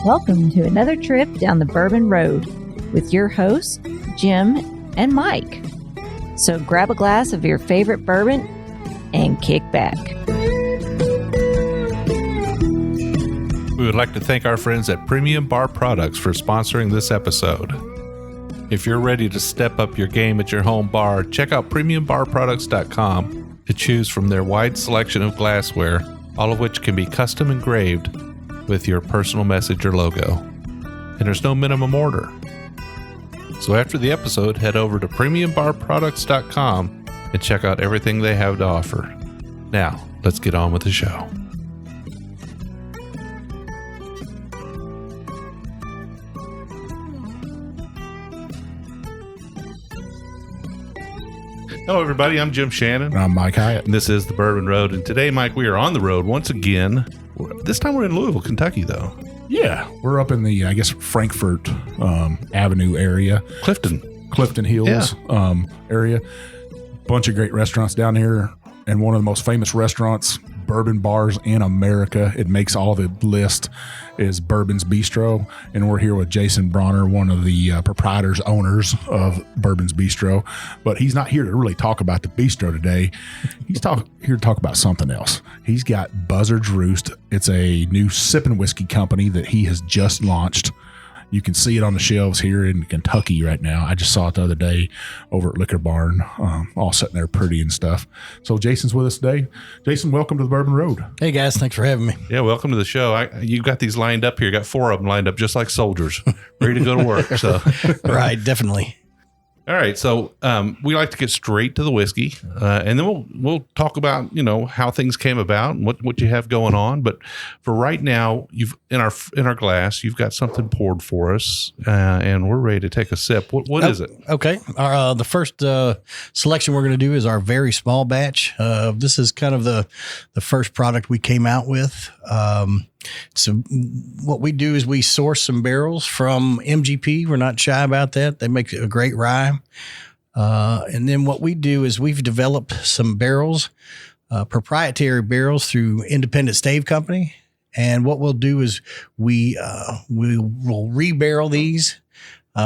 Welcome to another trip down the Bourbon Road with your hosts, Jim and Mike. So grab a glass of your favorite bourbon and kick back. We would like to thank our friends at Premium Bar Products for sponsoring this episode. If you're ready to step up your game at your home bar, check out PremiumBarProducts.com to choose from their wide selection of glassware, all of which can be custom engraved with your personal message or logo. And there's no minimum order. So after the episode, head over to PremiumBarProducts.com and check out everything they have to offer. Now, let's get on with the show. Hello, everybody. I'm Jim Shannon. I'm Mike Hyatt. And this is the Bourbon Road. And today, Mike, we are on the road once again. This time we're in Louisville, Kentucky, though. Yeah, we're up in the, Frankfort Avenue area. Clifton Hills area. Bunch of great restaurants down here. And one of the most famous restaurants, bourbon bars in America. It makes all the list, is Bourbons Bistro. And we're here with Jason Brauner, one of the proprietors, owners of Bourbons Bistro. But he's not here to really talk about the bistro today. He's here to talk about something else. He's got Buzzard's Roost. It's a new sipping whiskey company that he has just launched. You can see it on the shelves here in Kentucky right now. I just saw it the other day over at Liquor Barn, all sitting there pretty and stuff. So Jason's with us today. Jason, welcome to the Bourbon Road. Hey, guys. Thanks for having me. Yeah, welcome to the show. You've got these lined up here. You got 4 of them lined up just like soldiers, ready to go to work. So, Right, definitely. All right, so we like to get straight to the whiskey, and then we'll talk about how things came about and what you have going on. But for right now, you've in our glass, you've got something poured for us, and we're ready to take a sip. What is it? Okay, the first selection we're going to do is our very small batch. This is kind of the first product we came out with. So what we do is we source some barrels from MGP. We're not shy about that. They make a great rye. And then what we do is we've developed some barrels, proprietary barrels through Independent Stave Company. And what we'll do is we'll rebarrel these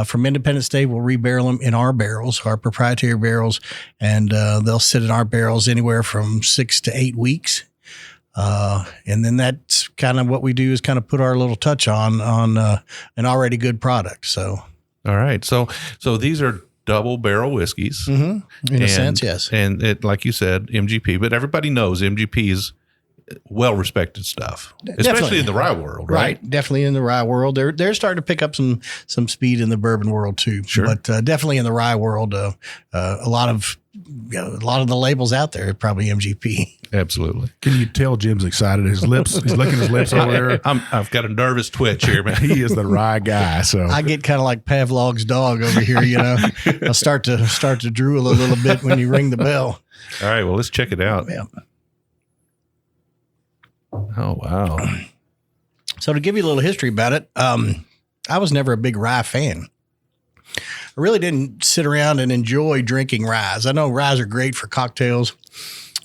from Independent Stave. We'll rebarrel them in our barrels, our proprietary barrels, and they'll sit in our barrels anywhere from 6 to 8 weeks. And then that's kind of what we do is kind of put our little touch on an already good product. So, all right. So these are double barrel whiskeys. Mm-hmm. In a sense, yes. And it, like you said, MGP, but everybody knows MGP is well-respected stuff, especially in the rye world, right? Definitely in the rye world. They're starting to pick up some speed in the bourbon world too. Sure. But definitely in the rye world, a lot of the labels out there are probably MGP. Absolutely. Can you tell Jim's excited? His lips, he's licking his lips over there. I've got a nervous twitch here, man. He is the rye guy. So I get kind of like Pavlov's dog over here. I start to drool a little bit when you ring the bell. All right. Well, let's check it out. Yeah. Oh, wow. So to give you a little history about it, I was never a big rye fan. I really didn't sit around and enjoy drinking ryes. I know ryes are great for cocktails.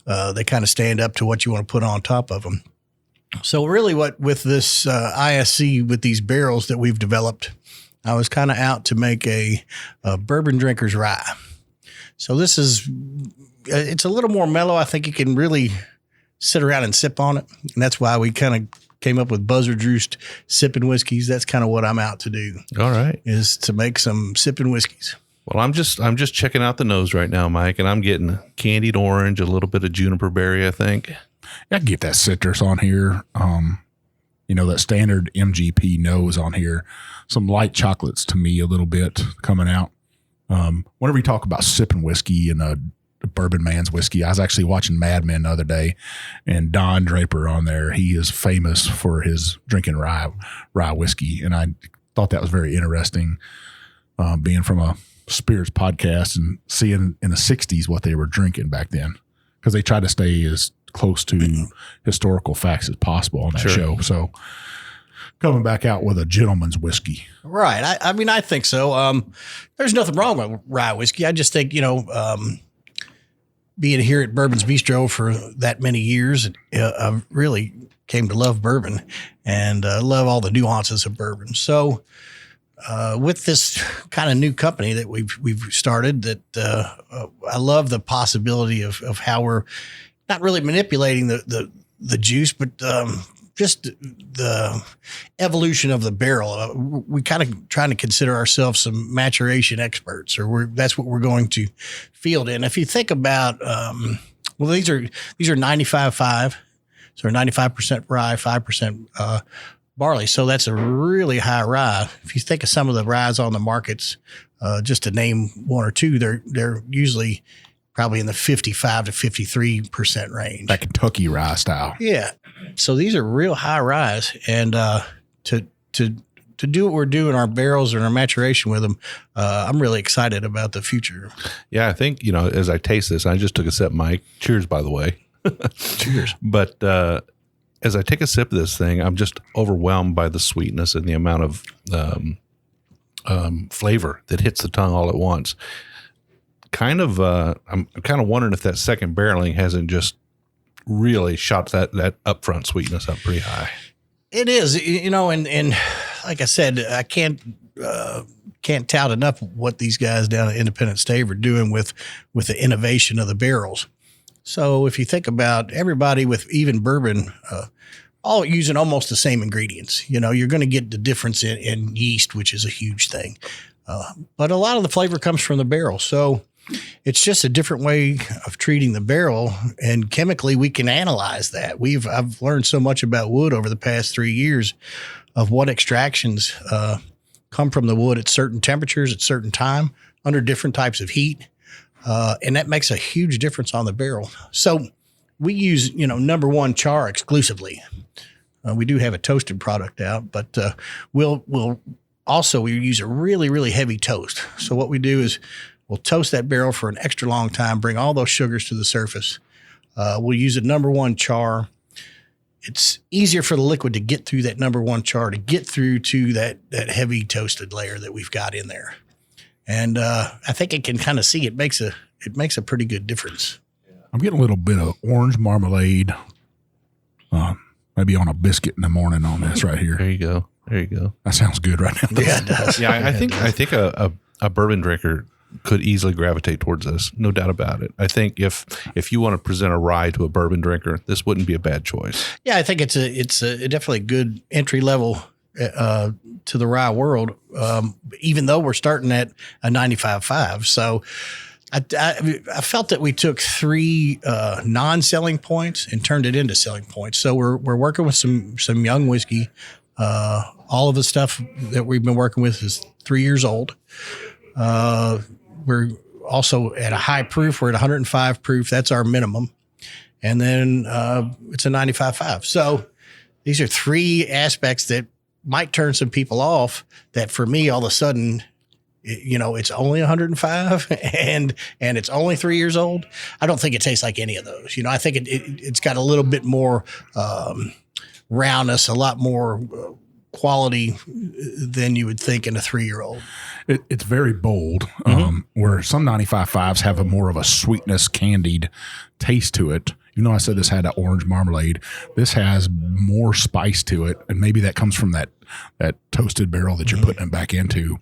They kind of stand up to what you want to put on top of them. So really with this ISC, with these barrels that we've developed, I was kind of out to make a bourbon drinker's rye. So it's a little more mellow. I think you can really sit around and sip on it. And that's why we kind of came up with Buzzard Roost sipping whiskeys. That's kind of what I'm out to do. All right. Is to make some sipping whiskeys. Well, I'm just checking out the nose right now, Mike, and I'm getting candied orange, a little bit of juniper berry, I think. I get that citrus on here. That standard MGP nose on here. Some light chocolates to me a little bit coming out. Whenever you talk about sipping whiskey and a bourbon man's whiskey, I was actually watching Mad Men the other day, and Don Draper on there, he is famous for his drinking rye whiskey. And I thought that was very interesting, being from a spirits podcast and seeing in the 60s what they were drinking back then, because they tried to stay as close to historical facts as possible on that show. So coming back out with a gentleman's whiskey. Right. I mean, I think so. There's nothing wrong with rye whiskey. I just think, being here at Bourbons Bistro for that many years, I really came to love bourbon and love all the nuances of bourbon. So with this kind of new company that we've started, that I love the possibility of how we're not really manipulating the juice, but just the evolution of the barrel. We kind of trying to consider ourselves some maturation experts, or that's what we're going to field in. If you think about, well, these are 95.5, so 95% rye, 5% barley. So that's a really high rye. If you think of some of the ryes on the markets, just to name one or two, they're usually probably in the 55 to 53% range. That Kentucky rye style. Yeah. So these are real high ryes, and to do what we're doing, our barrels and our maturation with them, I'm really excited about the future. Yeah, I think, as I taste this, I just took a sip, Mike. Cheers, by the way. Cheers. But as I take a sip of this thing, I'm just overwhelmed by the sweetness and the amount of flavor that hits the tongue all at once. I'm kind of wondering if that second barreling hasn't just really shot that upfront sweetness up pretty high. It is, and like I said, I can't tout enough what these guys down at Independent Stave are doing with the innovation of the barrels. So if you think about everybody with even bourbon, all using almost the same ingredients, you're going to get the difference in yeast, which is a huge thing. But a lot of the flavor comes from the barrel. So it's just a different way of treating the barrel, and chemically we can analyze that. I've learned so much about wood over the past 3 years of what extractions come from the wood at certain temperatures at certain time under different types of heat. And that makes a huge difference on the barrel. So we use, number one char exclusively. We do have a toasted product out, but we'll use a really, really heavy toast. So what we do is we'll toast that barrel for an extra long time, bring all those sugars to the surface. We'll use a number one char. It's easier for the liquid to get through that number one char, to get through to that heavy toasted layer that we've got in there. And I think it can kind of see it makes a pretty good difference. I'm getting a little bit of orange marmalade, maybe on a biscuit in the morning on this right here. There you go. That sounds good right now. Yeah, it does. Yeah, I think a bourbon drinker could easily gravitate towards this, no doubt about it. I think if you want to present a rye to a bourbon drinker, this wouldn't be a bad choice. Yeah, I think it's a definitely good entry level to the rye world, even though we're starting at a 95.5. So I felt that we took 3 non-selling points and turned it into selling points. So we're working with some young whiskey. All of the stuff that we've been working with is 3 years old. We're also at a high proof. We're at 105 proof. That's our minimum. And then it's a 95.5. So these are 3 aspects that might turn some people off, that for me, all of a sudden, it's only 105 and it's only 3 years old. I don't think it tastes like any of those. I think it's got a little bit more roundness, a lot more quality than you would think in a 3-year-old. It's very bold, where some 95.5s have a more of a sweetness, candied taste to it. I said this had that orange marmalade. This has more spice to it, and maybe that comes from that toasted barrel that you're putting it back into,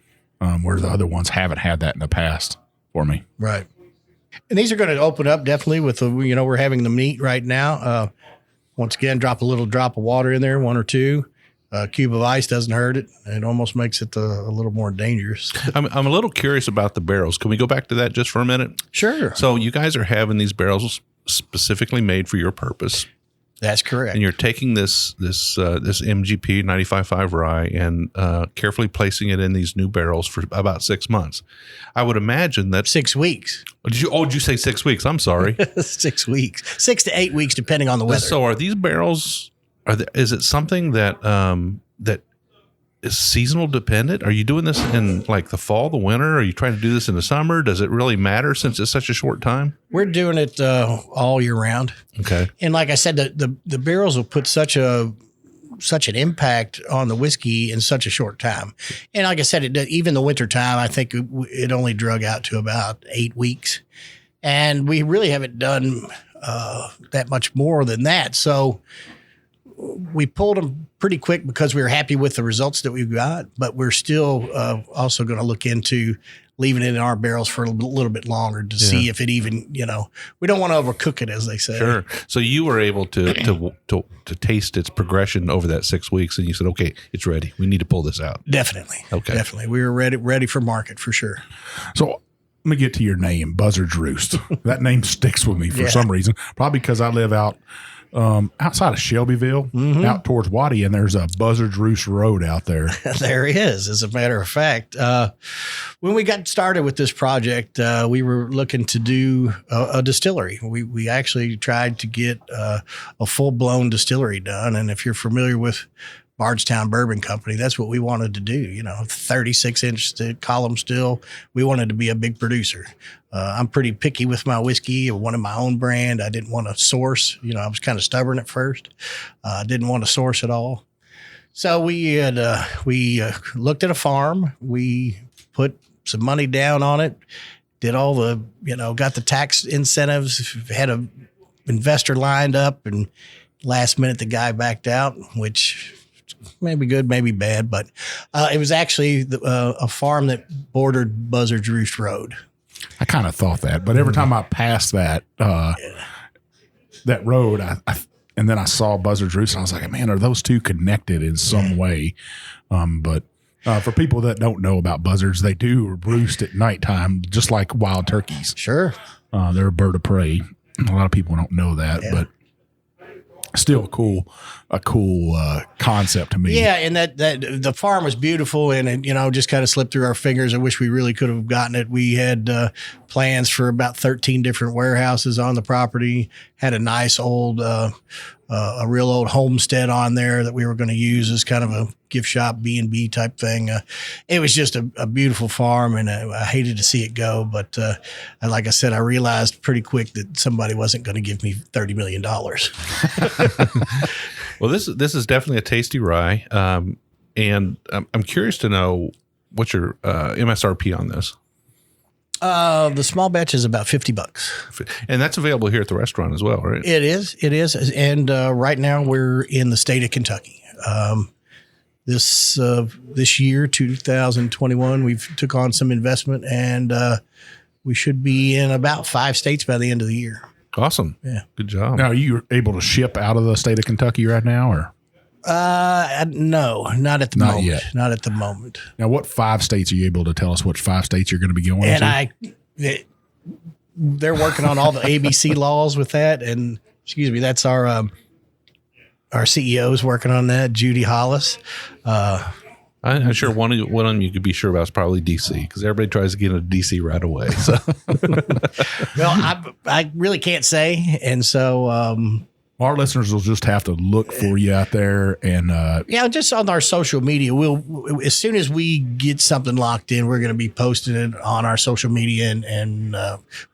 where the other ones haven't had that in the past for me. Right. And these are going to open up definitely with we're having the meat right now. Once again, drop a little drop of water in there, 1 or 2. A cube of ice doesn't hurt it. It almost makes it a little more dangerous. I'm a little curious about the barrels. Can we go back to that just for a minute? Sure. So you guys are having these barrels specifically made for your purpose. That's correct. And you're taking this MGP 95.5 rye and carefully placing it in these new barrels for about 6 months. I would imagine that 6 weeks. Did you say 6 weeks? I'm sorry. 6 weeks, 6 to 8 weeks, depending on the weather. So are these barrels? Is it something that is seasonal dependent? Are you doing this in like the fall, the winter? Are you trying to do this in the summer? Does it really matter since it's such a short time? We're doing it all year round. Okay. And like I said, the barrels will put such an impact on the whiskey in such a short time. And like I said, even the winter time, I think it only drug out to about 8 weeks. And we really haven't done that much more than that. So we pulled them pretty quick because we were happy with the results that we got, but we're still also going to look into leaving it in our barrels for a little bit longer to see if it even, we don't want to overcook it, as they say. Sure. So you were able to taste its progression over that 6 weeks, and you said, okay, it's ready. We need to pull this out. Definitely. Okay. Definitely. We were ready for market for sure. So let me get to your name, Buzzard's Roost. That name sticks with me for some reason, probably because I live out outside of Shelbyville, out towards Waddy, and there's a Buzzard's Roost Road out there. There is, as a matter of fact. When we got started with this project, we were looking to do a distillery. We actually tried to get a full-blown distillery done, and if you're familiar with Bardstown Bourbon Company, that's what we wanted to do. 36-inch column still. We wanted to be a big producer. I'm pretty picky with my whiskey. I wanted my own brand. I didn't want to source. I was kind of stubborn at first. Didn't want to source at all. So we looked at a farm. We put some money down on it. Did all the got the tax incentives. Had a investor lined up, and last minute the guy backed out, which maybe good, maybe bad, but it was actually a farm that bordered Buzzard's Roost Road. I kind of thought that, but every time I passed that that road, and then I saw Buzzard's Roost, and I was like, man, are those two connected in some way? But for people that don't know about buzzards, they do roost at nighttime, just like wild turkeys. Sure. They're a bird of prey. A lot of people don't know that, but still a cool concept to me. Yeah, and that the farm was beautiful, and it, just kind of slipped through our fingers. I wish we really could have gotten it. We had plans for about 13 different warehouses on the property. Had a nice old, a real old homestead on there that we were going to use as kind of a gift shop, B&B type thing. It was just a beautiful farm, and I hated to see it go. But like I said, I realized pretty quick that somebody wasn't going to give me $30 million. Well, this is definitely a tasty rye, and I'm curious to know what's your MSRP on this. The small batch is about $50, and that's available here at the restaurant as well, right? It is, and right now we're in the state of Kentucky. This year, 2021, we've took on some investment, and we should be in about 5 states by the end of the year. Awesome. Yeah. Good job. Now, are you able to ship out of the state of Kentucky right now, or? No, not at the moment. Yet. Not at the moment. Now, what 5 states are you able to tell us which 5 states you're going to be going to? And they're working on all the ABC laws with that. And excuse me, that's our CEO is working on that, Judy Hollis. I'm sure one of them you could be sure about is probably DC, because everybody tries to get into DC right away. So, well, I really can't say, and so our listeners will just have to look for you out there, and just on our social media. We'll as soon as we get something locked in, we're going to be posting it on our social media, and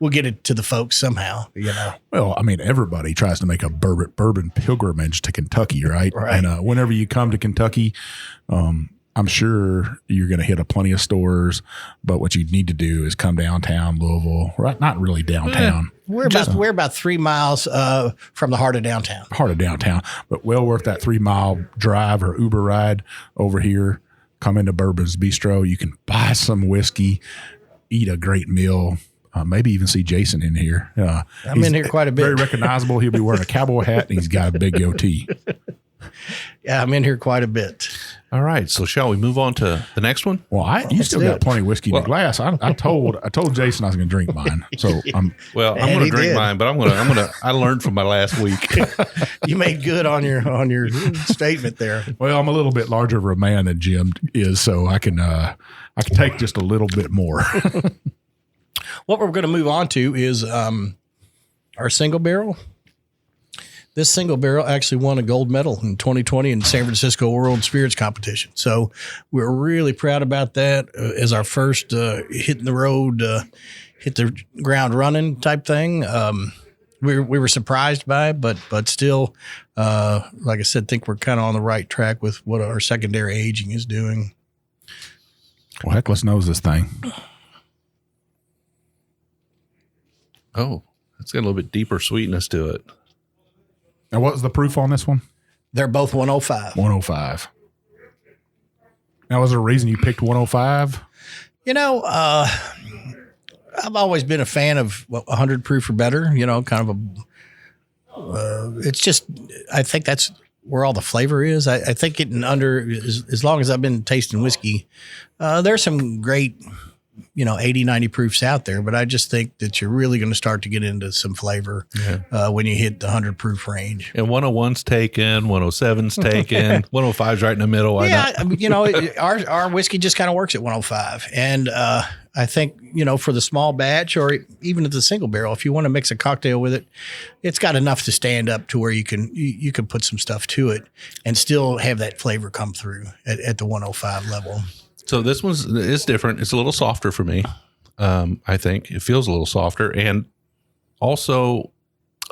we'll get it to the folks somehow. Well, I mean, everybody tries to make a bourbon pilgrimage to Kentucky, right? Right. And whenever you come to Kentucky, I'm sure you're going to hit plenty of stores, but what you need to do is come downtown Louisville, right? Not really downtown. We're about 3 miles from the heart of downtown. But well worth that 3-mile drive or Uber ride over here. Come into Bourbons Bistro. You can buy some whiskey, eat a great meal. Maybe even see Jason in here. I'm in here quite a bit. Very recognizable. He'll be wearing a cowboy hat, and he's got a big goatee. Yeah, I'm in here quite a bit. all right. So shall we move on to the next one? Well, you still got plenty of whiskey in the glass. I told Jason I was going to drink mine. So I'm going to drink mine, but I learned from my last week. You made good on your statement there. Well, I'm a little bit larger of a man than Jim is, so I can take just a little bit more. What we're going to move on to is our single barrel. This single barrel actually won a gold medal in 2020 in San Francisco World Spirits Competition. So we're really proud about that as our first hitting the road, hit the ground running type thing. We were surprised by it, but still, like I said, think we're kind of on the right track with what our secondary aging is doing. Well, heck, let's nose this thing. Oh, it's got a little bit deeper sweetness to it. Now, what was the proof on this one? They're both 105. 105. Now, was there a reason you picked 105? I've always been a fan of 100 proof or better, kind of it's just, I think that's where all the flavor is. I think getting under, as long as I've been tasting whiskey, there's some great, 80, 90 proofs out there, but I just think that you're really going to start to get into some flavor when you hit the 100 proof range. And 101's taken, 107's taken, 105's right in the middle. Our whiskey just kind of works at 105. And I think, for the small batch or even at the single barrel, if you want to mix a cocktail with it, it's got enough to stand up to where you can put some stuff to it and still have that flavor come through at the 105 level. So this is different. It's a little softer for me. I think it feels a little softer and also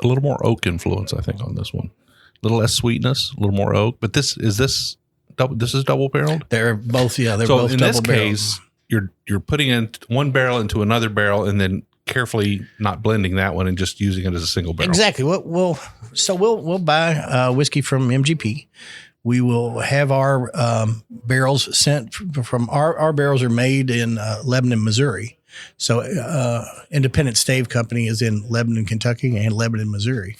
a little more oak influence, I think, on this one. A little less sweetness, a little more oak. But this is double barreled? They're both, they're both double barreled. So in this case, you're putting in one barrel into another barrel and then carefully not blending that one and just using it as a single barrel. Exactly. We'll buy whiskey from MGP. We will have our barrels sent from our barrels are made in Lebanon, Missouri. So Independent Stave Company is in Lebanon, Kentucky and Lebanon, Missouri.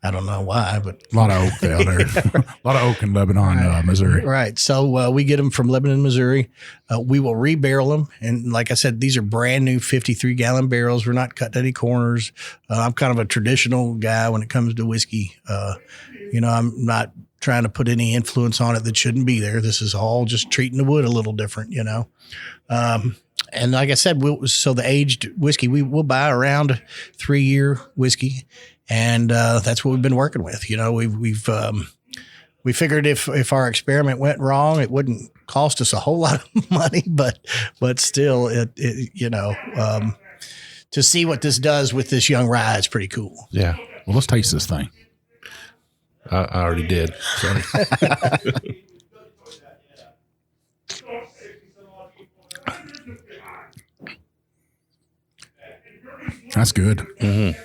I don't know why, but a lot of oak down there. A lot of oak in Lebanon, Missouri. Right. So we get them from Lebanon, Missouri. We will rebarrel them. And like I said, these are brand new 53-gallon barrels. We're not cutting any corners. I'm kind of a traditional guy when it comes to whiskey. I'm not trying to put any influence on it that shouldn't be there. This is all just treating the wood a little different, And like I said, so the aged whiskey, we'll buy around 3-year whiskey. And that's what we've been working with. We figured if our experiment went wrong, it wouldn't cost us a whole lot of money, but still, to see what this does with this young rye is pretty cool. Yeah. Well, let's taste this thing. I already did. Sorry. That's good. Mm-hmm.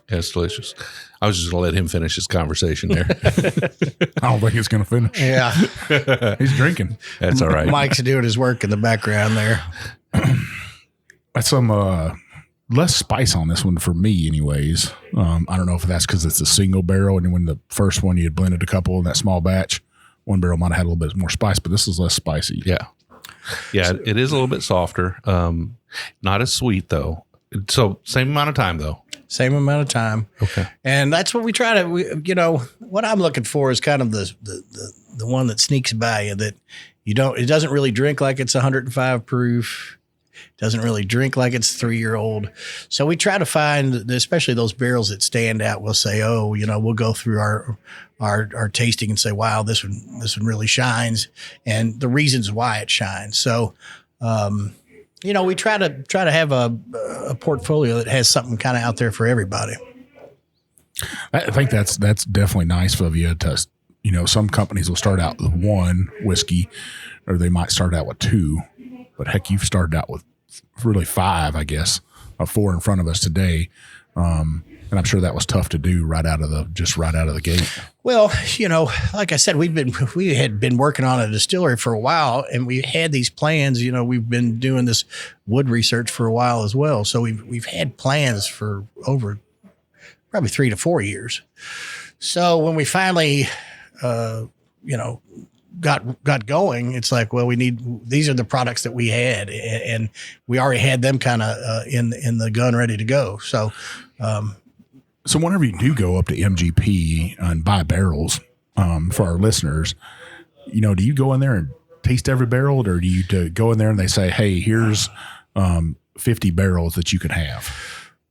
Yeah, it's delicious. I was just going to let him finish his conversation there. I don't think he's going to finish. Yeah. He's drinking. That's all right. Mike's doing his work in the background there. That's some less spice on this one for me anyways. I don't know if that's because it's a single barrel, and when the first one you had blended a couple in that small batch, one barrel might have had a little bit more spice, but this is less spicy. Yeah. Yeah, it is a little bit softer. Not as sweet, though. So same amount of time, though. Same amount of time. Okay. And that's what we try to, what I'm looking for is kind of the one that sneaks by you that it doesn't really drink like it's 105 proof. Doesn't really drink like it's 3-year-old. So we try to find, especially those barrels that stand out. We'll say, we'll go through our tasting and say, wow, this one really shines, and the reasons why it shines. So, we try to have a portfolio that has something kind of out there for everybody. I think that's definitely nice of you to, some companies will start out with one whiskey, or they might start out with 2, but heck, you've started out with really 5, I guess, 4 in front of us today. And I'm sure that was tough to do right out of the gate. Well, like I said, we had been working on a distillery for a while, and we had these plans. We've been doing this wood research for a while as well. So we've had plans for over probably 3 to 4 years. So when we finally, got going, it's like, well, these are the products that we had, and we already had them kind of in the gun ready to go. So, So whenever you do go up to MGP and buy barrels, for our listeners, do you go in there and taste every barrel, or do you go in there and they say, hey, here's 50 barrels that you can have?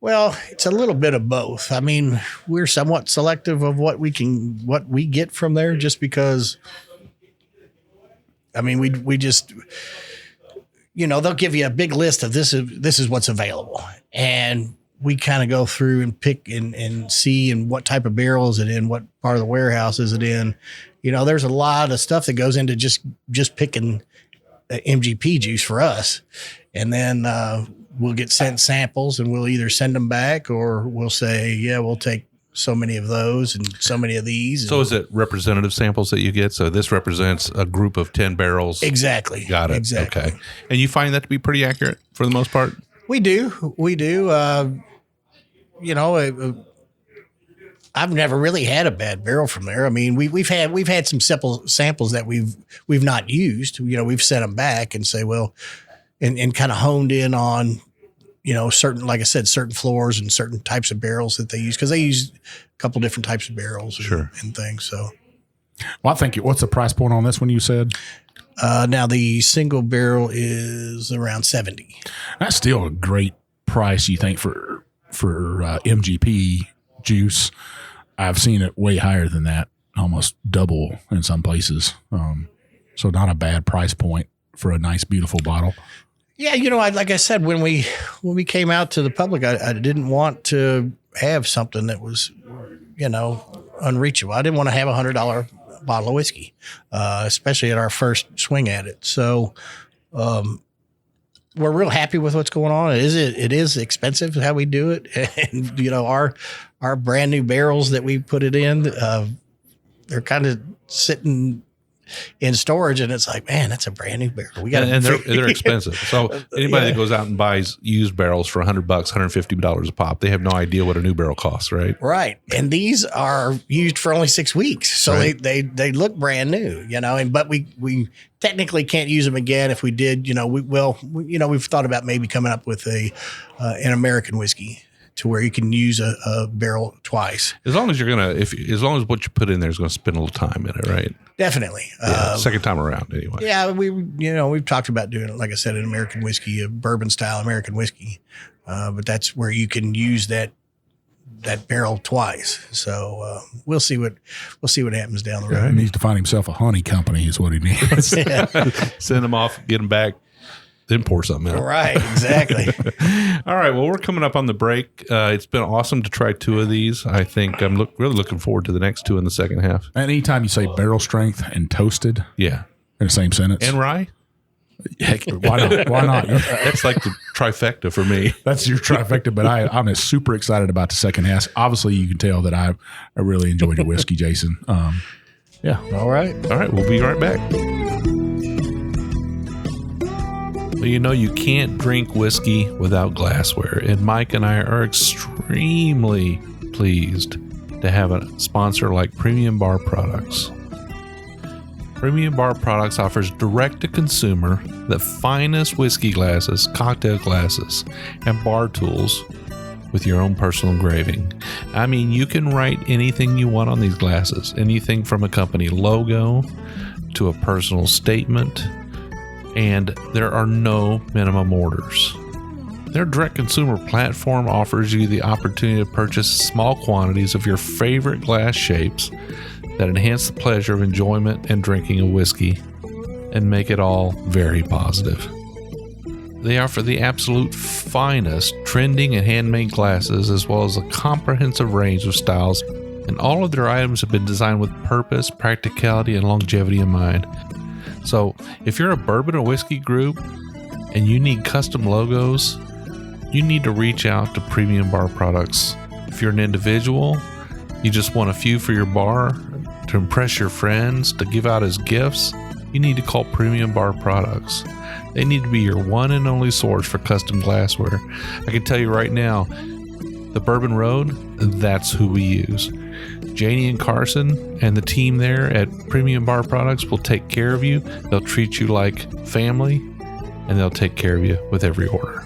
Well, it's a little bit of both. I mean, we're somewhat selective of what we get from there, just because, I mean, we just, they'll give you a big list of this is what's available, and we kind of go through and pick and see and what type of barrel is it in, what part of the warehouse is it in. There's a lot of stuff that goes into just picking MGP juice for us. and then we'll get sent samples, and we'll either send them back or we'll say, yeah, we'll take so many of those and so many of these. So is it representative samples that you get? So this represents a group of 10 barrels. Exactly. Got it. Exactly. Okay. And you find that to be pretty accurate for the most part? We do. I've never really had a bad barrel from there. I mean, we've had some simple samples that we've not used. We've sent them back and say, well, and kind of honed in on, certain, like I said, certain floors and certain types of barrels that they use, because they use a couple different types of barrels and things. So, well, I think what's the price point on this one you said? Now the single barrel is around 70. That's still a great price, you think, for MGP juice. I've seen it way higher than that, almost double in some places. So not a bad price point for a nice, beautiful bottle. Yeah, like I said, when we came out to the public, I didn't want to have something that was, unreachable. I didn't want to have $100 bottle of whiskey, especially at our first swing at it. So we're real happy with what's going on. It is expensive how we do it, and our brand new barrels that we put it in, they're kind of sitting in storage, and it's like, man, that's a brand new barrel. We got, and they're expensive. So anybody that goes out and buys used barrels for $100, $150 a pop, they have no idea what a new barrel costs, right? Right. And these are used for only 6 weeks, so right. they look brand new, but we technically can't use them again. If we did, we've thought about maybe coming up with an American whiskey to where you can use a barrel twice. As long as as long as what you put in there is going to spend a little time in it, right? Definitely. Second time around, anyway. Yeah, we've talked about doing it, like I said, an American whiskey, a bourbon style American whiskey, but that's where you can use that barrel twice. So we'll see what happens down the road. Yeah, he needs to find himself a honey company, is what he needs. Send them off, get them back. Then pour something out. Right, exactly. All right, well, we're coming up on the break. It's been awesome to try 2 of these. I think I'm really looking forward to the next 2 in the second half. And anytime you say barrel strength and toasted in the same sentence. And rye? Heck, why not? Why not? That's like the trifecta for me. That's your trifecta, but I'm super excited about the second half. Obviously, you can tell that I really enjoyed your whiskey, Jason. Yeah. All right, we'll be right back. Well, you can't drink whiskey without glassware, and Mike and I are extremely pleased to have a sponsor like Premium Bar Products. Premium Bar Products offers direct-to-consumer the finest whiskey glasses, cocktail glasses, and bar tools with your own personal engraving. I mean, you can write anything you want on these glasses, anything from a company logo to a personal statement, and there are no minimum orders. Their direct consumer platform offers you the opportunity to purchase small quantities of your favorite glass shapes that enhance the pleasure of enjoyment and drinking of whiskey and make it all very positive. They offer the absolute finest trending and handmade glasses, as well as a comprehensive range of styles, and all of their items have been designed with purpose, practicality, and longevity in mind. So if you're a bourbon or whiskey group and you need custom logos, you need to reach out to Premium Bar Products. If you're an individual, you just want a few for your bar, to impress your friends, to give out as gifts, you need to call Premium Bar Products. They need to be your one and only source for custom glassware. I can tell you right now, the Bourbon Road, that's who we use. Janie and Carson and the team there at Premium Bar Products will take care of you. They'll treat you like family, and they'll take care of you with every order.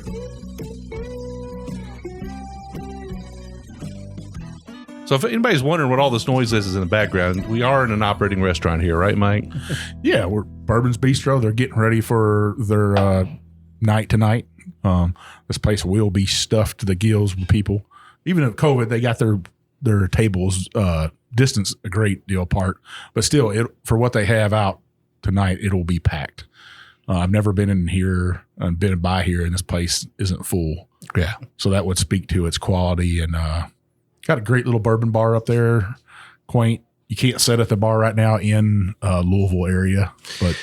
So if anybody's wondering what all this noise is in the background, we are in an operating restaurant here, right, Mike? Yeah, we're Bourbons Bistro. They're getting ready for their night tonight. This place will be stuffed to the gills with people. Even in COVID, they got their tables distance a great deal apart, but still, for what they have out tonight, it'll be packed. I've never been in here and been by here, and this place isn't full. Yeah, so that would speak to its quality. And got a great little bourbon bar up there, quaint. You can't sit at the bar right now in Louisville area, but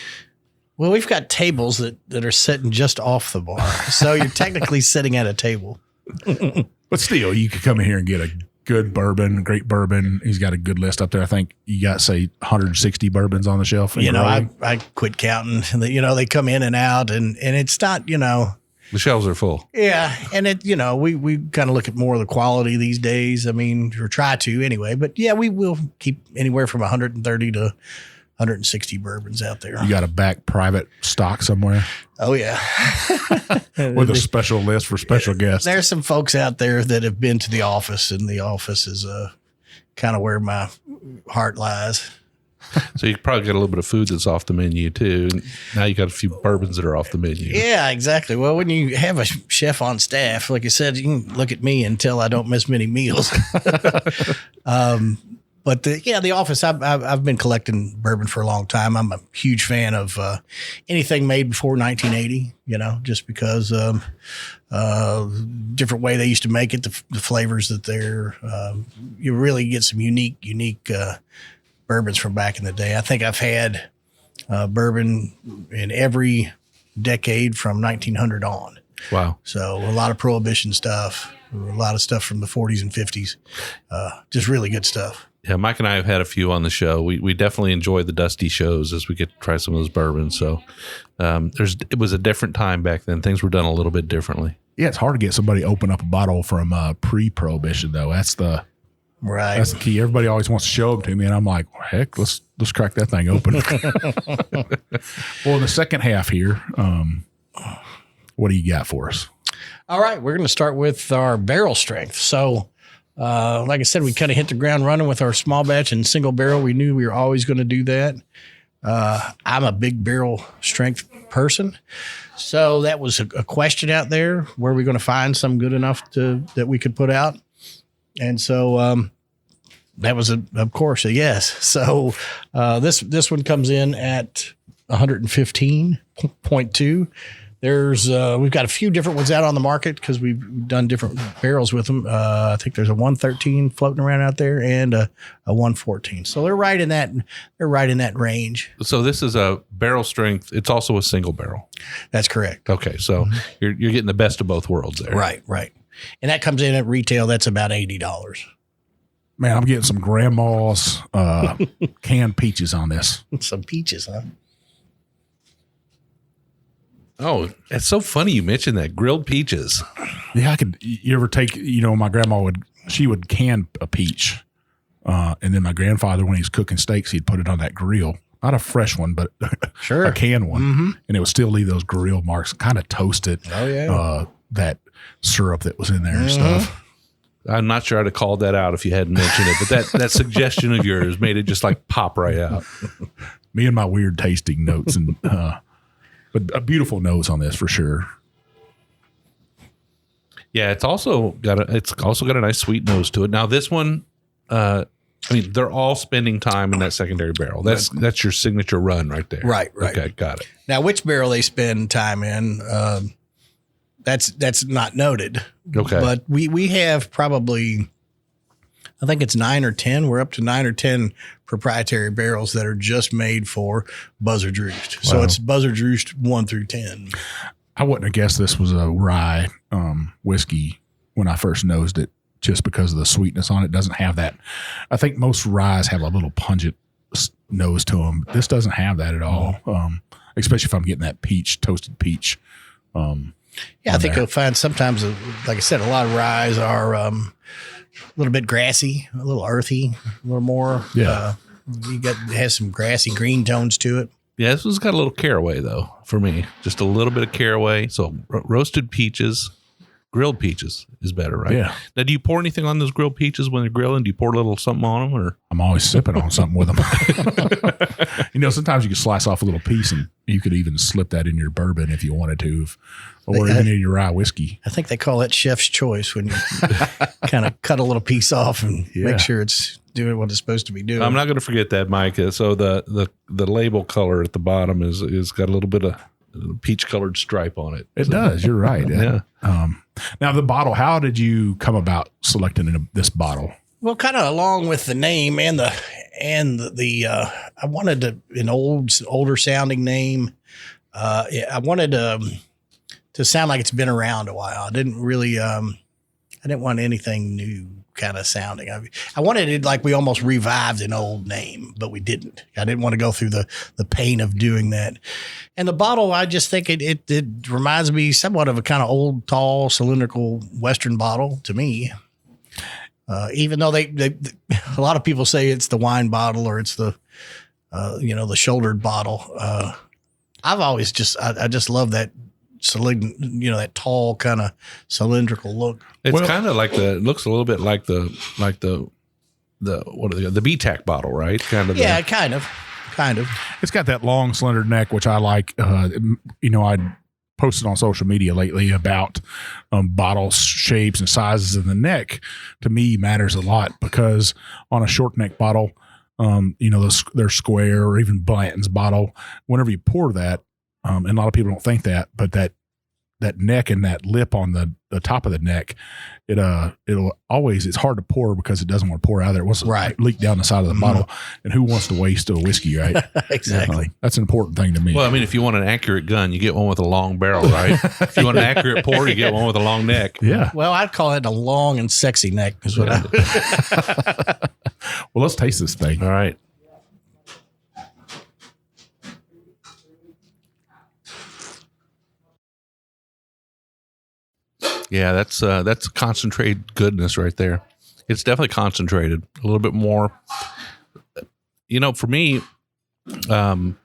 Well, we've got tables that are sitting just off the bar. So you're technically sitting at a table. But still, you could come in here and get a good bourbon, great bourbon. He's got a good list up there. I think you got, say, 160 bourbons on the shelf. I quit counting. They come in and out, and it's not, The shelves are full. Yeah. And we kind of look at more of the quality these days. I mean, or try to anyway. But yeah, we will keep anywhere from 130 to 160 bourbons out there. You got a back private stock somewhere? Oh, yeah. With a special list for special guests. There's some folks out there that have been to the office, and the office is kind of where my heart lies. So you probably got a little bit of food that's off the menu, too. And now you got a few bourbons that are off the menu. Yeah, exactly. Well, when you have a chef on staff, like I said, you can look at me and tell I don't miss many meals. But the office, I've been collecting bourbon for a long time. I'm a huge fan of anything made before 1980, just because different way they used to make it, the flavors that you really get some unique bourbons from back in the day. I think I've had bourbon in every decade from 1900 on. Wow. So a lot of Prohibition stuff, a lot of stuff from the 40s and 50s, just really good stuff. Yeah, Mike and I have had a few on the show. We definitely enjoy the dusty shows as we get to try some of those bourbons. So it was a different time back then. Things were done a little bit differently. Yeah, it's hard to get somebody to open up a bottle from pre-Prohibition, though. That's the key. Everybody always wants to show them to me, and I'm like, heck, let's crack that thing open. Well, in the second half here, what do you got for us? All right, we're going to start with our barrel strength. So, like I said, we kind of hit the ground running with our small batch and single barrel. We knew we were always going to do that. I'm a big barrel strength person. So that was a question out there. Where are we going to find some good enough that we could put out? And so that was, of course, a yes. So this one comes in at 115.2. We've got a few different ones out on the market because we've done different barrels with them. I think there's a 113 floating around out there and a 114. So they're right in that range. So this is a barrel strength. It's also a single barrel. That's correct. Okay, so you're getting the best of both worlds there. Right. And that comes in at retail. That's about $80. Man, I'm getting some grandma's canned peaches on this. Some peaches, huh? Oh, it's so funny you mentioned that. Grilled peaches. Yeah, you ever take, my grandma would can a peach. And then my grandfather, when he was cooking steaks, he'd put it on that grill. Not a fresh one, but sure, a canned one. Mm-hmm. And it would still leave those grill marks, kind of toast it. Oh, yeah. That syrup that was in there and stuff. I'm not sure I'd have called that out if you hadn't mentioned it, but that suggestion of yours made it just like pop right out. Me and my weird tasting notes and but a beautiful nose on this for sure. Yeah, it's also got a nice sweet nose to it. Now this one, they're all spending time in that secondary barrel. That's your signature run right there. Right. Okay, got it. Now, which barrel they spend time in, that's not noted. Okay, but we have probably, I think it's 9 or 10. We're up to 9 or 10 proprietary barrels that are just made for Buzzard Roost. Wow. So it's Buzzard Roost 1 through 10. I wouldn't have guessed this was a rye whiskey when I first nosed it, just because of the sweetness on it. Doesn't have that. I think most ryes have a little pungent nose to them. This doesn't have that at all, especially if I'm getting that toasted peach. Yeah, I think you'll find sometimes, like I said, a lot of ryes are a little bit grassy, a little earthy, a little more. Yeah. It has some grassy green tones to it. Yeah, this one's got a little caraway, though, for me. Just a little bit of caraway. So roasted peaches, grilled peaches is better, right? Yeah. Now, do you pour anything on those grilled peaches when you're grilling? Do you pour a little something on them? Or I'm always sipping on something with them. Sometimes you can slice off a little piece, and you could even slip that in your bourbon if you wanted to, or even in your rye whiskey. I think they call that chef's choice when you kind of cut a little piece off and make sure it's doing what it's supposed to be doing. I'm not going to forget that, Mike. So the label color at the bottom is got a little bit of peach colored stripe on it. It does. You're right. Yeah. Now the bottle. How did you come about selecting this bottle? Well, kind of along with the name and I wanted an older sounding name. I wanted to sound like it's been around a while. I didn't really, I didn't want anything new kind of sounding. I wanted it like we almost revived an old name, but we didn't. I didn't want to go through the pain of doing that. And the bottle, I just think it reminds me somewhat of a kind of old, tall, cylindrical Western bottle to me. Even though they a lot of people say it's the wine bottle or it's the the shouldered bottle. I've always I just love that that tall kind of cylindrical look. It's kind of like it looks a little bit like the BTAC bottle, right? Kind of. Yeah, kind of. It's got that long, slender neck, which I like. I posted on social media lately about bottle shapes and sizes, and the neck to me matters a lot because on a short neck bottle, they're square or even Blanton's bottle. Whenever you pour that, and a lot of people don't think that, but that neck and that lip on the top of the neck, it's hard to pour because it doesn't want to pour out of there. It wants to leak down the side of the bottle. And who wants to waste a whiskey, right? Exactly. That's an important thing to me. Well, I mean, if you want an accurate gun, you get one with a long barrel, right? If you want an accurate pour, you get one with a long neck. Yeah. Well, I'd call it a long and sexy neck is what Well, let's taste this thing. All right. Yeah, that's concentrated goodness right there. It's definitely concentrated a little bit more. For me, the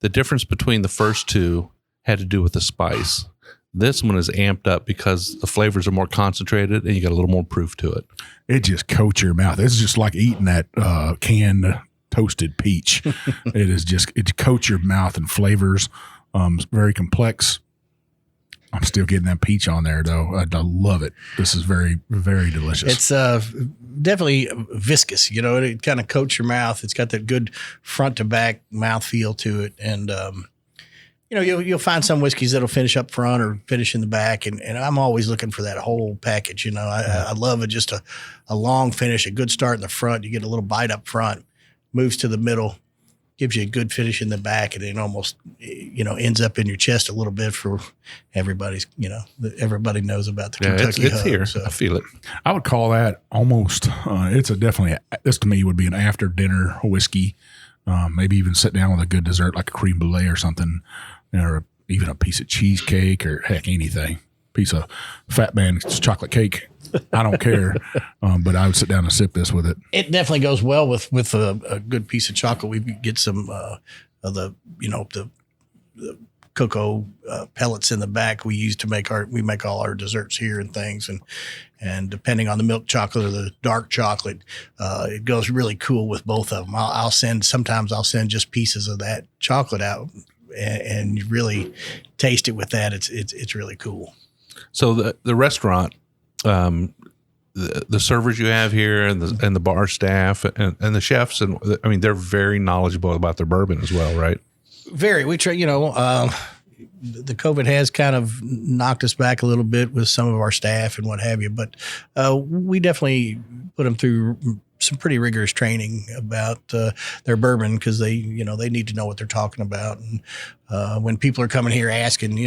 difference between the first two had to do with the spice. This one is amped up because the flavors are more concentrated and you got a little more proof to it. It just coats your mouth. It's just like eating that canned toasted peach. It coats your mouth and flavors. Very complex. I'm still getting that peach on there, though. I love it. This is very, very delicious. It's definitely viscous. It kind of coats your mouth. It's got that good front to back mouth feel to it. And, you'll find some whiskeys that'll finish up front or finish in the back. And I'm always looking for that whole package. I love it. Just a long finish, a good start in the front. You get a little bite up front, moves to the middle, gives you a good finish in the back, and it almost, ends up in your chest a little bit for everybody's, everybody knows about the Kentucky it's hub, here. so. I feel it. I would call that almost, this to me would be an after dinner whiskey. Maybe even sit down with a good dessert like a creme brulee or something, or even a piece of cheesecake or heck, anything. Piece of Fat Man's chocolate cake. I don't care, but I would sit down and sip this with it. It definitely goes well with a good piece of chocolate. We get some of the cocoa pellets in the back we use to make all our desserts here and things, and depending on the milk chocolate or the dark chocolate, it goes really cool with both of them. Sometimes I'll send just pieces of that chocolate out and you really taste it with that. It's really cool. So the restaurant, the servers you have here and the bar staff and the chefs, and I mean, they're very knowledgeable about their bourbon as well, right? Very. We try, the COVID has kind of knocked us back a little bit with some of our staff and what have you, but we definitely put them through some pretty rigorous training about their bourbon because they need to know what they're talking about. And when people are coming here asking,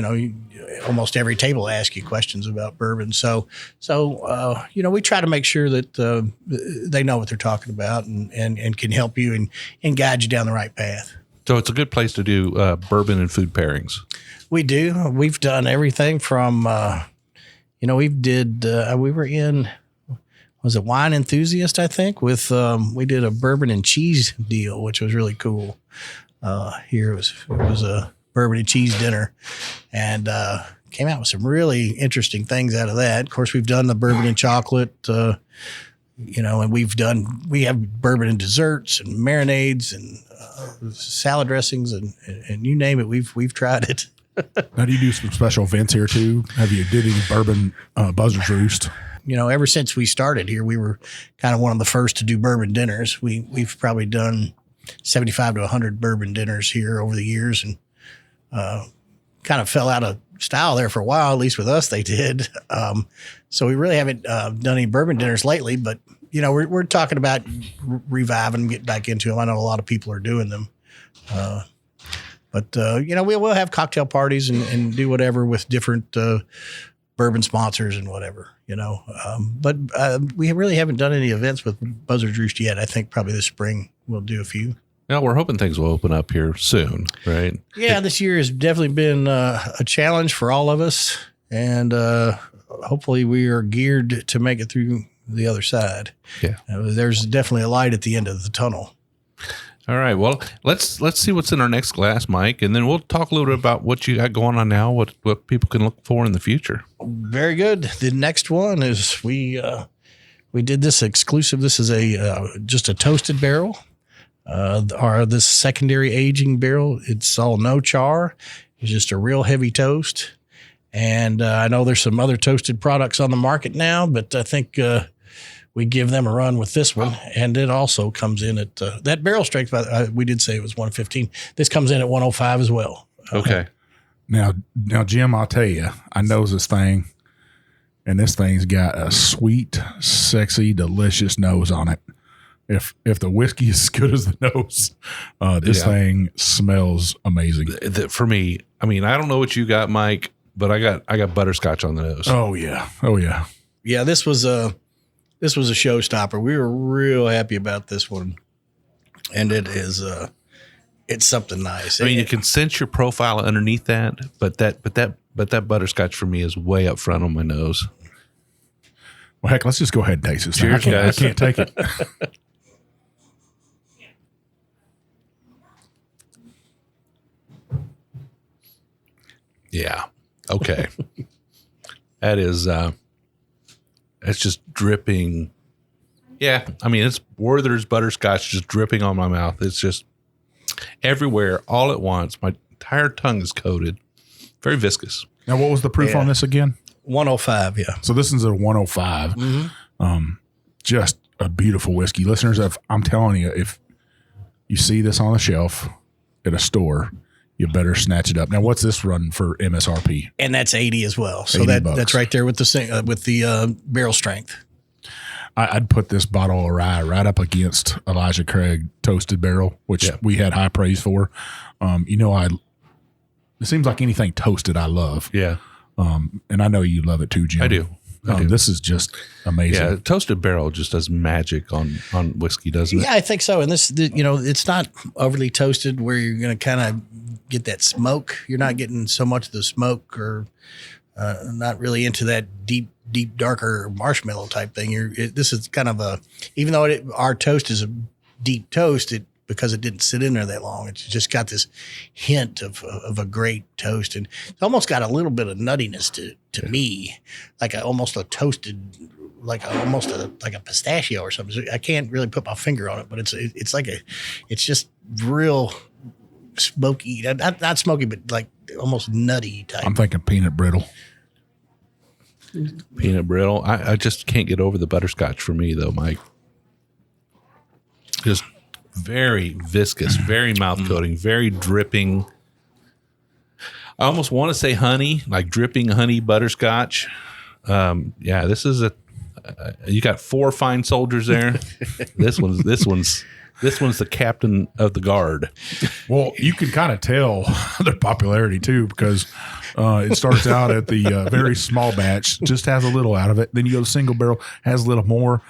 almost every table asks you questions about bourbon. So we try to make sure that they know what they're talking about and can help you and guide you down the right path. So it's a good place to do bourbon and food pairings. We do. We've done everything from, we were in, was it Wine Enthusiast, I think, with, we did a bourbon and cheese deal, which was really cool. Here it was a bourbon and cheese dinner and came out with some really interesting things out of that. Of course, we've done the bourbon and chocolate, and we have bourbon and desserts and marinades and salad dressings and you name it, we've tried it. Now, do you do some special events here too? Have you did any bourbon Buzzard Roost? Ever since we started here, we were kind of one of the first to do bourbon dinners. We've probably done 75 to 100 bourbon dinners here over the years, and kind of fell out of style there for a while. At least with us, they did. So we really haven't done any bourbon dinners lately, but we're talking about reviving, getting back into them. I know a lot of people are doing them. But we'll have cocktail parties and do whatever with different bourbon sponsors and whatever, But we really haven't done any events with Buzzard Roost yet. I think probably this spring we'll do a few. Well, we're hoping things will open up here soon, right? Yeah, this year has definitely been a challenge for all of us. And hopefully we are geared to make it through the other side. Yeah. There's definitely a light at the end of the tunnel. All right. Well, let's see what's in our next glass, Mike, and then we'll talk a little bit about what you got going on now, what people can look for in the future. Very good. The next one is we did this exclusive. This is just a toasted barrel. This secondary aging barrel. It's all no char. It's just a real heavy toast. And I know there's some other toasted products on the market now, but I think we give them a run with this one. And it also comes in at that barrel strength. We did say it was 115. This comes in at 105 as well. Okay. Now, Jim, I'll tell you, I knows this thing, and this thing's got a sweet, sexy, delicious nose on it. If the whiskey is as good as the nose, this thing smells amazing. For me, I mean, I don't know what you got, Mike, but I got butterscotch on the nose. Oh yeah. Yeah, this was a showstopper. We were real happy about this one, and it is it's something nice. I mean, you can sense your profile underneath that, but that butterscotch for me is way up front on my nose. Well, heck, let's just go ahead and taste this. Cheers, I can't take it. Yeah. Okay. That is, it's just dripping. Yeah. I mean, it's Werther's butterscotch just dripping on my mouth. It's just everywhere all at once. My entire tongue is coated. Very viscous. Now, what was the proof on this again? 105. Yeah. So this is a 105. Mm-hmm. Just a beautiful whiskey. Listeners, I'm telling you, if you see this on the shelf at a store, you better snatch it up. Now, what's this run for MSRP? And that's 80 as well. So that's right there with the barrel strength. I'd put this bottle of rye right up against Elijah Craig Toasted Barrel, which we had high praise for. It seems like anything toasted I love. Yeah. And I know you love it too, Jim. I do. This is just amazing. Yeah, Toasted Barrel just does magic on whiskey, doesn't it? Yeah, I think so. And this, it's not overly toasted where you're going to kind of get that smoke. You're not getting so much of the smoke or not really into that deep, darker marshmallow type thing. This is kind of even though our toast is a deep toast, because it didn't sit in there that long, it's just got this hint of a great toast, and it's almost got a little bit of nuttiness to me, like almost a toasted, like a pistachio or something. I can't really put my finger on it, but it's just real smoky, not smoky, but like almost nutty type. I'm thinking peanut brittle. Peanut brittle. I just can't get over the butterscotch for me though, Mike. Just very viscous, very mouth coating, very dripping. I almost want to say honey, like dripping honey butterscotch. This is you got 4 fine soldiers there. This one's the captain of the guard. Well, you can kind of tell their popularity too, because it starts out at the very small batch, just has a little out of it. Then you go to single barrel, has a little more,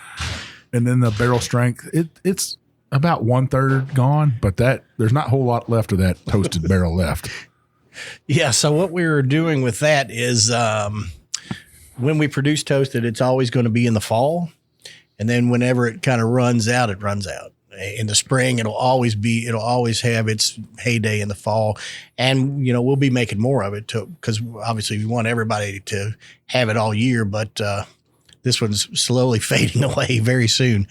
and then the barrel strength. It's about 1/3 gone, but there's not a whole lot left of that toasted barrel left. Yeah. So what we were doing with that is when we produce toasted, it's always going to be in the fall, and then whenever it kind of runs out, it runs out. In the spring, it'll always have its heyday in the fall, and we'll be making more of it too, because obviously we want everybody to have it all year. But this one's slowly fading away very soon.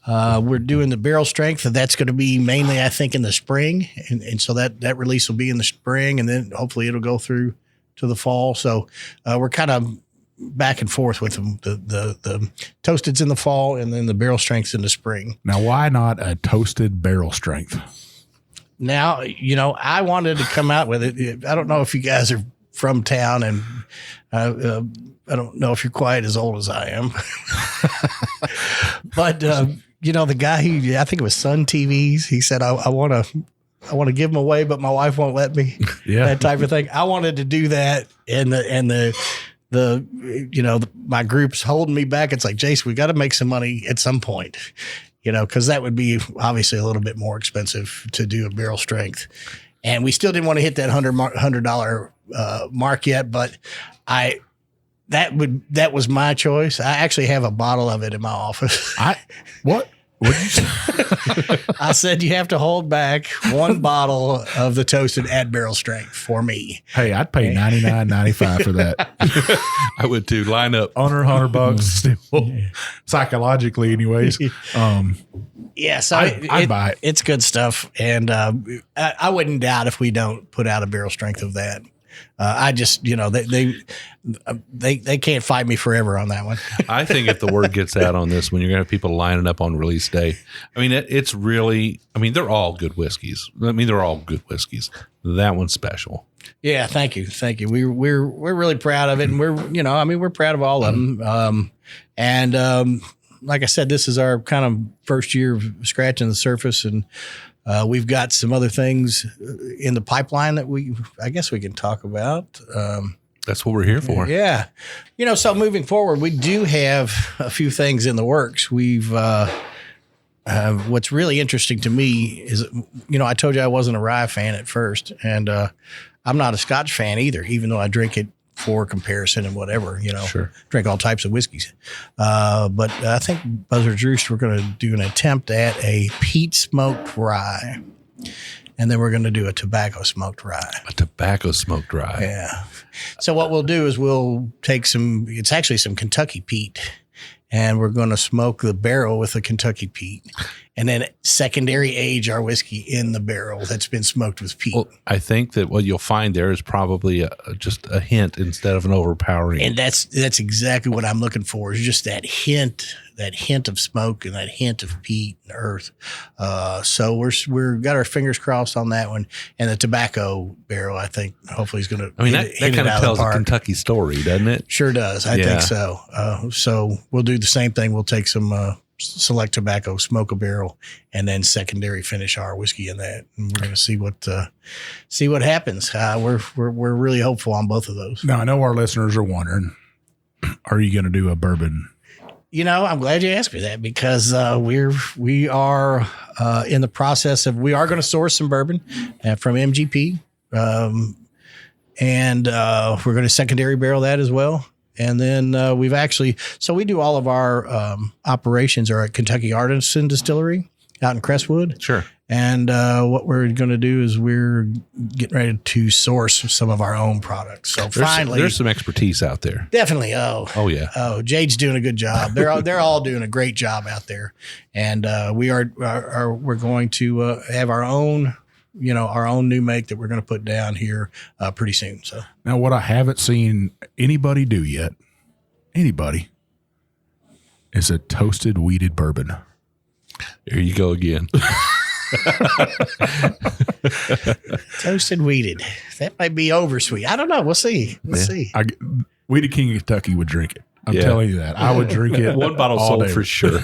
We're doing the barrel strength, and that's going to be mainly, I think, in the spring. And so that release will be in the spring, and then hopefully it'll go through to the fall. So we're kind of back and forth with them. The toasted's in the fall, and then the barrel strength's in the spring. Now, why not a toasted barrel strength? Now, I wanted to come out with it. I don't know if you guys are from town, and I don't know if you're quite as old as I am, but the guy I think it was Sun TVs. He said, I want to give them away, but my wife won't let me. Yeah, that type of thing. I wanted to do that, and my group's holding me back. It's like, Jason, we got to make some money at some point, because that would be obviously a little bit more expensive to do a barrel strength. And we still didn't want to hit that $100 mark yet, but that was my choice. I actually have a bottle of it in my office. What? What'd you say? I said you have to hold back one bottle of the toasted at barrel strength for me. Hey, I'd pay $99.95 for that. I would too. Line up under $100 still, psychologically, anyways. Yeah, so I'd buy it. It's good stuff, and I wouldn't doubt if we don't put out a barrel strength of that. I just, they can't fight me forever on that one. I think if the word gets out on this one, you're going to have people lining up on release day. I mean, it's really, they're all good whiskeys. They're all good whiskeys. That one's special. Yeah. Thank you. We're really proud of it. And we're proud of all of them. Like I said, this is our kind of first year of scratching the surface, and we've got some other things in the pipeline that I guess we can talk about. That's what we're here for. Yeah. So moving forward, we do have a few things in the works. We've, what's really interesting to me is, I told you I wasn't a rye fan at first, and I'm not a Scotch fan either, even though I drink it for comparison and whatever, Sure. Drink all types of whiskeys. But I think Buzzard Roost, we're going to do an attempt at a peat smoked rye. And then we're going to do a tobacco smoked rye. A tobacco smoked rye. Yeah. So what we'll do is we'll take it's actually some Kentucky peat, and we're going to smoke the barrel with the Kentucky peat, and then secondary age our whiskey in the barrel that's been smoked with peat. Well, I think that what you'll find there is probably just a hint instead of an overpowering. And that's exactly what I'm looking for, is just that hint of smoke and that hint of peat and earth. So we're got our fingers crossed on that one. And the tobacco barrel, I think, hopefully is going to. That kind of tells a Kentucky story, doesn't it? Sure does. I think so. So we'll do the same thing. We'll take some select tobacco, smoke a barrel, and then secondary finish our whiskey in that. And we're going to see what happens. We're really hopeful on both of those. Now, I know our listeners are wondering, are you going to do a bourbon? I'm glad you asked me that, because we are in the process of, we are going to source some bourbon from MGP, and we're going to secondary barrel that as well. And then we do all of our operations are at Kentucky Artisan Distillery out in Crestwood. Sure. And what we're going to do is we're getting ready to source some of our own products. So there's some expertise out there. Definitely. Oh yeah. Oh, Jade's doing a good job. They're all doing a great job out there. And we're going to have our own new make that we're going to put down here pretty soon. So now, what I haven't seen anybody do yet, is a toasted wheated bourbon. There you go again. Toasted wheated. That might be oversweet. I don't know. We'll see. We'll see. Wheated King of Kentucky would drink it. I'm telling you that. I would drink it. One bottle sold for sure.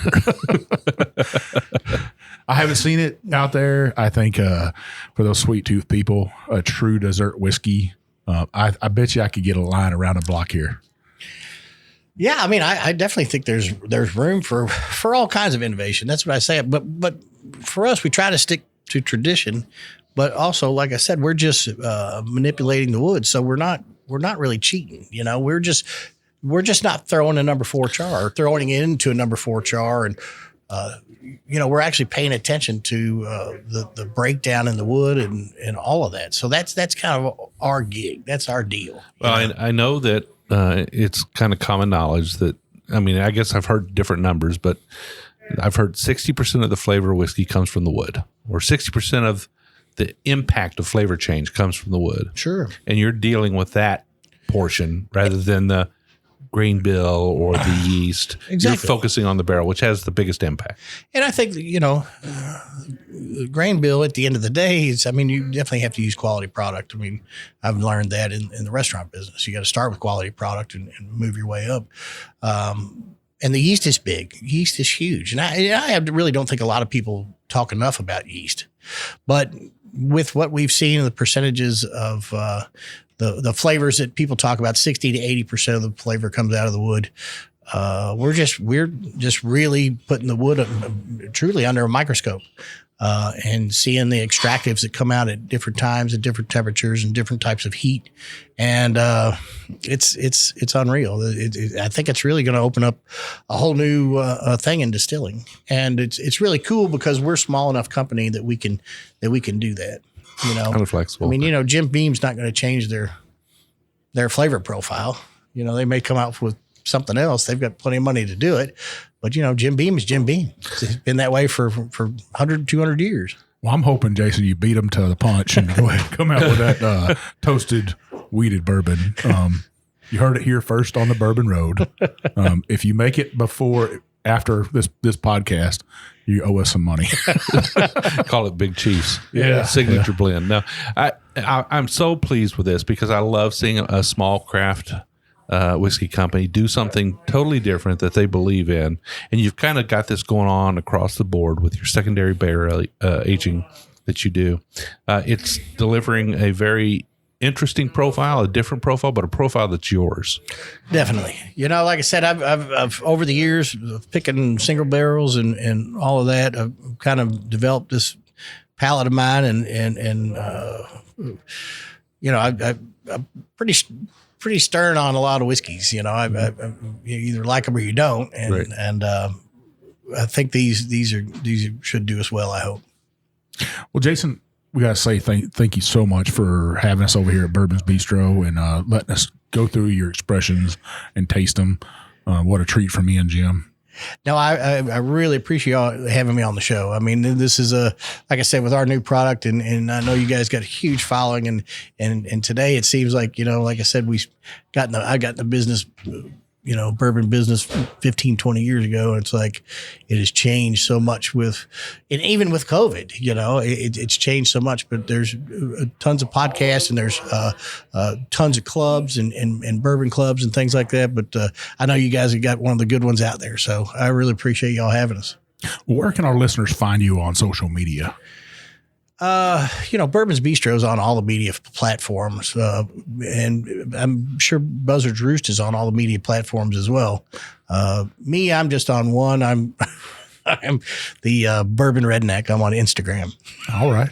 I haven't seen it out there. I think for those sweet tooth people, a true dessert whiskey. I bet you I could get a line around a block here. Yeah, I definitely think there's room for all kinds of innovation. That's what I say. But for us, we try to stick to tradition, but also, like I said, we're just manipulating the wood. So we're not really cheating. We're just not throwing a number 4 char or throwing it into a number 4 char, and we're actually paying attention to the breakdown in the wood and all of that. So that's kind of our gig. That's our deal. Well, I know that it's kind of common knowledge that, I guess I've heard different numbers, but I've heard 60% of the flavor of whiskey comes from the wood, or 60% of the impact of flavor change comes from the wood. Sure. And you're dealing with that portion rather than the grain bill or the yeast. Exactly. You're focusing on the barrel, which has the biggest impact. And I think, grain bill at the end of the day is, you definitely have to use quality product. I've learned that in the restaurant business. You got to start with quality product and move your way up. And the yeast is big. Yeast is huge. And I really don't think a lot of people talk enough about yeast. But with what we've seen, the percentages of the flavors that people talk about, 60 to 80% of the flavor comes out of the wood. We're just really putting the wood truly under a microscope and seeing the extractives that come out at different times, at different temperatures, and different types of heat. And it's unreal. I think it's really going to open up a whole new thing in distilling, and it's really cool because we're a small enough company that we can do that. Kind of flexible. Jim Beam's not going to change their flavor profile. They may come out with something else. They've got plenty of money to do it. But, Jim Beam is Jim Beam. It's been that way for 100, 200 years. Well, I'm hoping, Jason, you beat them to the punch and go ahead and come out with that toasted, wheated bourbon. You heard it here first on the Bourbon Road. If you make it after this podcast, you owe us some money. Call it Big Chiefs. Yeah. Signature blend. Now, I'm so pleased with this because I love seeing a small craft whiskey company do something totally different that they believe in. And you've kind of got this going on across the board with your secondary barrel aging that you do. It's delivering a very interesting profile, a different profile, but a profile that's yours. Definitely. Like I said, I've over the years picking single barrels and all of that, I've kind of developed this palate of mine and I'm pretty stern on a lot of whiskeys. You either like them or you don't. And, right. and I think these should do us well, I hope. Well, Jason, we got to say thank you so much for having us over here at Bourbons Bistro and letting us go through your expressions and taste them. What a treat for me and Jim. No, I really appreciate y'all having me on the show. This is like I said, with our new product, and I know you guys got a huge following, and today it seems like, like I said, I got in the business, bourbon business 15, 20 years ago. And it's like, it has changed so much and even with COVID, it's changed so much, but there's tons of podcasts and there's tons of clubs and bourbon clubs and things like that. But I know you guys have got one of the good ones out there. So I really appreciate y'all having us. Where can our listeners find you on social media? Bourbons Bistro is on all the media platforms, and I'm sure Buzzard's Roost is on all the media platforms as well. I'm just on one. I'm the Bourbon Redneck. I'm on Instagram. All right.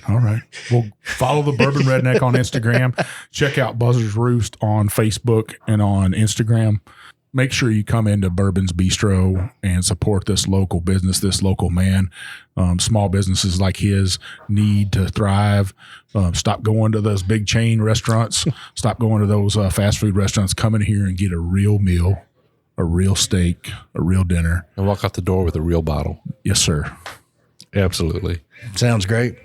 Well, follow the Bourbon Redneck on Instagram. Check out Buzzard's Roost on Facebook and on Instagram. Make sure you come into Bourbons Bistro and support this local business, this local man. Small businesses like his need to thrive. Stop going to those big chain restaurants. Stop going to those fast food restaurants. Come in here and get a real meal, a real steak, a real dinner. And walk out the door with a real bottle. Yes, sir. Absolutely. Sounds great.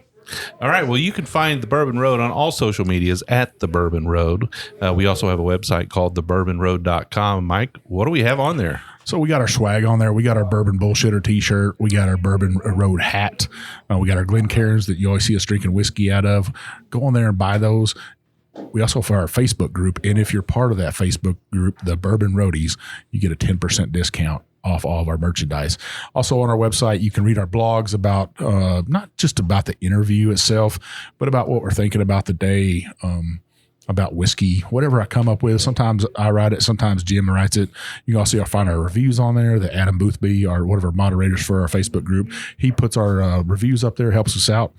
All right. Well, you can find The Bourbon Road on all social medias at The Bourbon Road. We also have a website called thebourbonroad.com. Mike, what do we have on there? So we got our swag on there. We got our Bourbon Bullshitter t-shirt. We got our Bourbon Road hat. We got our Glencairns that you always see us drinking whiskey out of. Go on there and buy those. We also have our Facebook group. And if you're part of that Facebook group, the Bourbon Roadies, you get a 10% discount off all of our merchandise. Also on our website, you can read our blogs about not just about the interview itself, but about what we're thinking about the day, about whiskey, whatever I come up with. Sometimes I write it, sometimes Jim writes it. You can also find our reviews on there. That Adam Boothby, one of our moderators for our Facebook group, he puts our reviews up there, helps us out.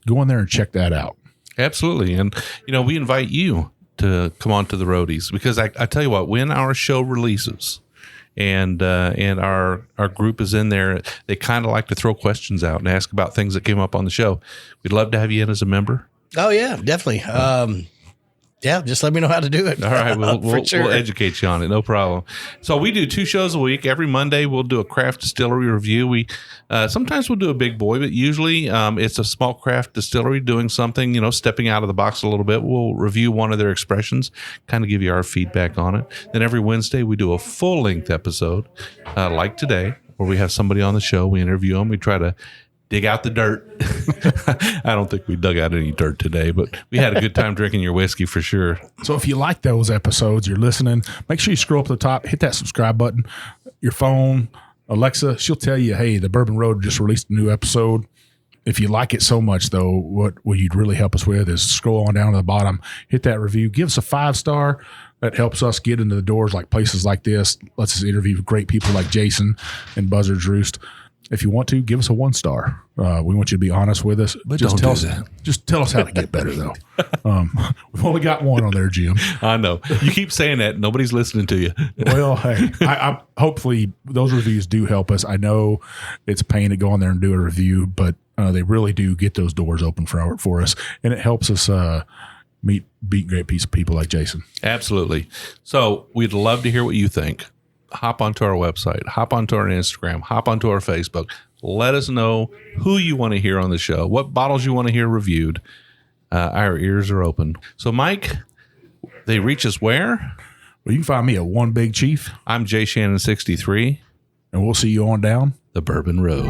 Go in there and check that out. Absolutely. And, we invite you to come on to the Roadies because I tell you what, when our show releases, and our group is in there, they kind of like to throw questions out and ask about things that came up on the show. We'd love to have you in as a member. Oh yeah, definitely. Yeah, just let me know how to do it. All right, we'll sure. educate you on it. No problem. So we do 2 shows a week. Every Monday, we'll do a craft distillery review. We sometimes we'll do a big boy, but usually it's a small craft distillery doing something, stepping out of the box a little bit. We'll review one of their expressions, kind of give you our feedback on it. Then every Wednesday, we do a full-length episode like today, where we have somebody on the show. We interview them. We try to dig out the dirt. I don't think we dug out any dirt today, but we had a good time drinking your whiskey for sure. So if you like those episodes, you're listening, make sure you scroll up to the top, hit that subscribe button. Your phone, Alexa, she'll tell you, hey, the Bourbon Road just released a new episode. If you like it so much, though, what you'd really help us with is scroll on down to the bottom, hit that review, give us a 5-star. That helps us get into the doors like places like this, lets us interview great people like Jason and Buzzard's Roost. If you want to, give us a 1-star. We want you to be honest with us. But just tell us how to get better, though. We've only got 1 on there, Jim. I know. You keep saying that. Nobody's listening to you. Well, hey, I hopefully those reviews do help us. I know it's a pain to go on there and do a review, but they really do get those doors open for us, and it helps us meet great people like Jason. Absolutely. So we'd love to hear what you think. Hop onto our website, hop onto our Instagram, hop onto our Facebook. Let us know who you want to hear on the show, what bottles you want to hear reviewed. Our ears are open. So, Mike, they reach us where? Well, you can find me at One Big Chief. I'm Jay Shannon 63. And we'll see you on down the Bourbon Road.